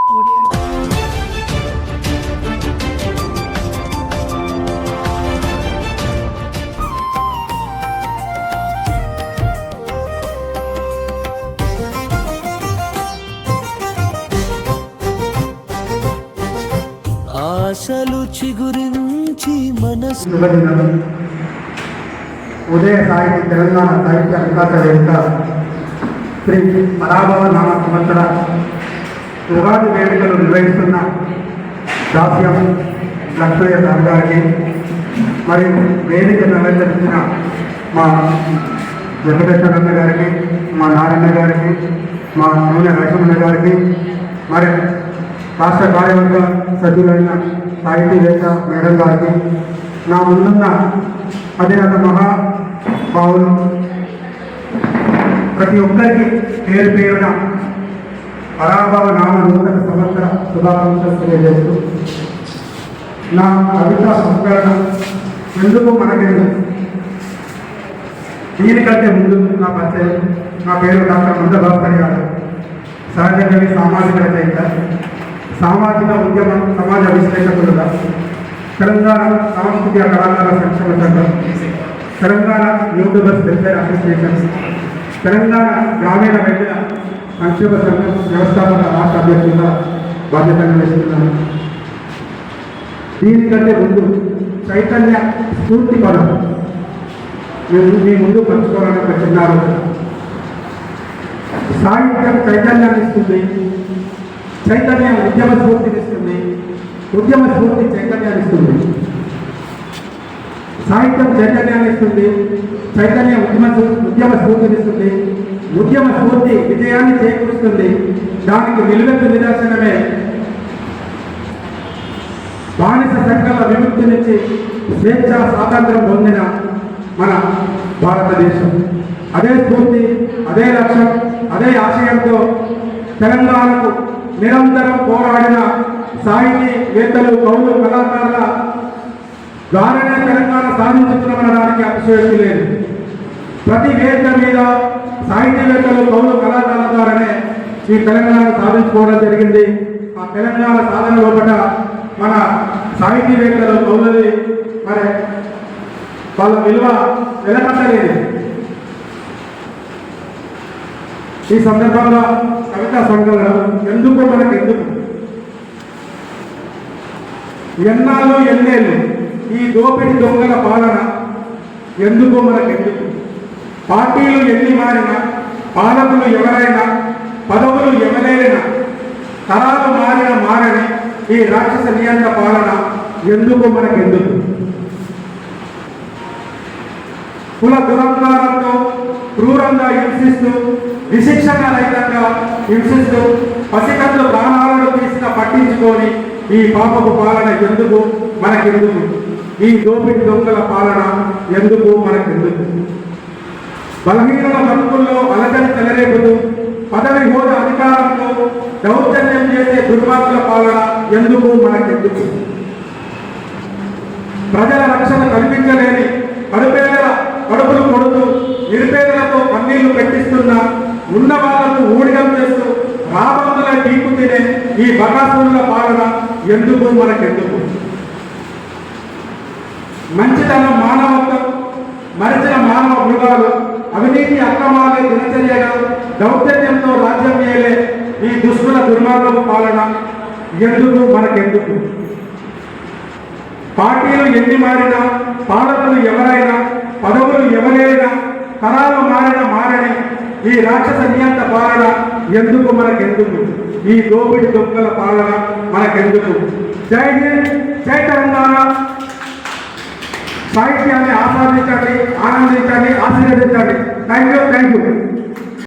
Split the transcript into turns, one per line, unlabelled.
ఆశలు చిగురించి మనసు
ఉదయ సాహిత్య తెలంగాణ సాహిత్య వికాస వేదిక శ్రీ పరాభవ నామ సంవత్సర ఉగాది వేడుకలు నిర్వహిస్తున్న దాస్యం లక్ష్మయ్య సార్ గారికి మరియు వేదికను అలంకరించిన మా వెంకటేశ్వరన్న గారికి, మా నారాయణ గారికి, మా నూనె లక్ష్మణ గారికి, మరి రాష్ట్ర కార్యవర్గ సభ్యులైన సాహితీవేత్త మేడం గారికి, నా ముందున్న అధినేత మహాభావులు ప్రతి ఒక్కరికి పేరు పేరున పరాభవ నామ నూతన సంవత్సర శుభాకాంక్షలు తెలియజేస్తూ, నా కవిత సంస్కరణ ఎందుకు మనకెందుకు దీనికంటే ముందు నా పరిచయం. నా పేరు డాక్టర్ మందభాస్కర్ గారు. సహజ కవి, సామాజిక రచయిత, సామాజిక ఉద్యమ సమాజ విశ్లేషకులుగా తెలంగాణ సాంస్కృతిక కళాకారుల సంక్షేమ సంఘం, Telangana YouTubers welfare association, Telangana గ్రామీణ వైద్యుల సంక్షేమ సంఘం వ్యవస్థాపక రాష్ట్ర అధ్యక్షులుగా బాధ్యత నిర్వహిస్తున్నాను. దీనికంటే ముందు చైతన్య స్ఫూర్తి పదం మీ ముందు పంచుకోవాలని ఒక చిన్న ఆలోచన. సాహిత్యం చైతన్యాన్ని ఇస్తుంది, చైతన్యం ఉద్యమ స్ఫూర్తినిస్తుంది, ఉద్యమ స్ఫూర్తి చైతన్యాన్ని ఇస్తుంది. సాహిత్యం చైతన్యాన్ని ఇస్తుంది, చైతన్యం ఉద్యమ స్ఫూర్తినిస్తుంది, ఉద్యమ స్ఫూర్తి విజయాన్ని చేకూరుస్తుంది. దానికి నిలువెత్తు నిదర్శనమే బానిస సంఘాల విముక్తి నుంచి స్వేచ్ఛ స్వాతంత్రం పొందిన మన భారతదేశం. అదే స్ఫూర్తి, అదే లక్ష్యం, అదే ఆశయంతో తెలంగాణకు నిరంతరం పోరాడిన సాహితీవేత్తలు, కవులు, కళాకారుల ద్వారానే తెలంగాణ సాధించుతున్నామనడానికి అతిశయోక్తి లేదు. ప్రతి వేదిక మీద సాహితీవేత్తలు, కవులు, కళాకారుల ద్వారానే ఈ తెలంగాణ సాధించుకోవడం జరిగింది. ఆ తెలంగాణ సాధన లోపల మన సాహితీవేత్తలు, కవులది మరి వాళ్ళ విలువ వెలకట్టలేదు. ఈ సందర్భంగా కవితా సంకలనం ఎందుకు మనకెందుకు, ఎన్నాళ్ళు ఎన్నేళ్ళు ఈ దోపిడి దొంగల పాలన ఎందుకు మనకెందుకు, పార్టీలు ఎన్ని మారినా, పాలకులు ఎవరైనా, పదవులు ఎవరైనా, తరాలు మారని ఈ రాక్షస నియంత్ర పాలన ఎందుకు మనకెందుకు, కుల దురంకారంతో క్రూరంగా హింసిస్తూ, విశిక్షణ రహితంగా హింసిస్తూ, పసికట్లు ప్రాణాలను తీసిన పట్టించుకొని ఈ పాపపు పాలన ఎందుకు మనకెందుకు, ఈ దోపిడి దొంగల పాలన ఎందుకు మనకెందుకు, బలహీనుల బతుకుల్లో అలజడి చెలరేపుతూ పదవి హోదా అధికారంతో దౌర్జన్యం చేసే దుర్మార్గుల పాలన ఎందుకు మనకెందుకు, ప్రజల రక్షణ కల్పించలేని కడుపేదల కడుపులు కొడుతూ నిరుపేదలతో కన్నీళ్లు పెట్టిస్తున్న, ఉన్న వాళ్లకు ఊడిగం చేస్తూ రాబందుల టీపు తినే ఈ బకాసురుల పాలన ఎందుకు మనకెందుకు, మంచితనం మానవత్వం మరిచిన మానవ మృగాలు అవినీతి అక్రమాలే దినచర్యగా దౌర్జన్యంతో రాజ్యం ఏలే ఈ దుష్టుల దుర్మార్గపు పాలన ఎందుకు మనకెందుకు, పార్టీలు ఎన్ని మారినా, పాలకులు ఎవరైనా, పదవులు ఎవరైనా, తరాలు మారని ఈ రాక్షస నియంత పాలన ఎందుకు మనకెందుకు, ఈ దోపిడి దొంగల పాలన మనకెందుకు. జై హింద్, జై తెలంగాణ. సాహిత్యాన్ని ఆస్వాదించండి, ఆనందించండి, ఆశీర్వదించండి. Thank you.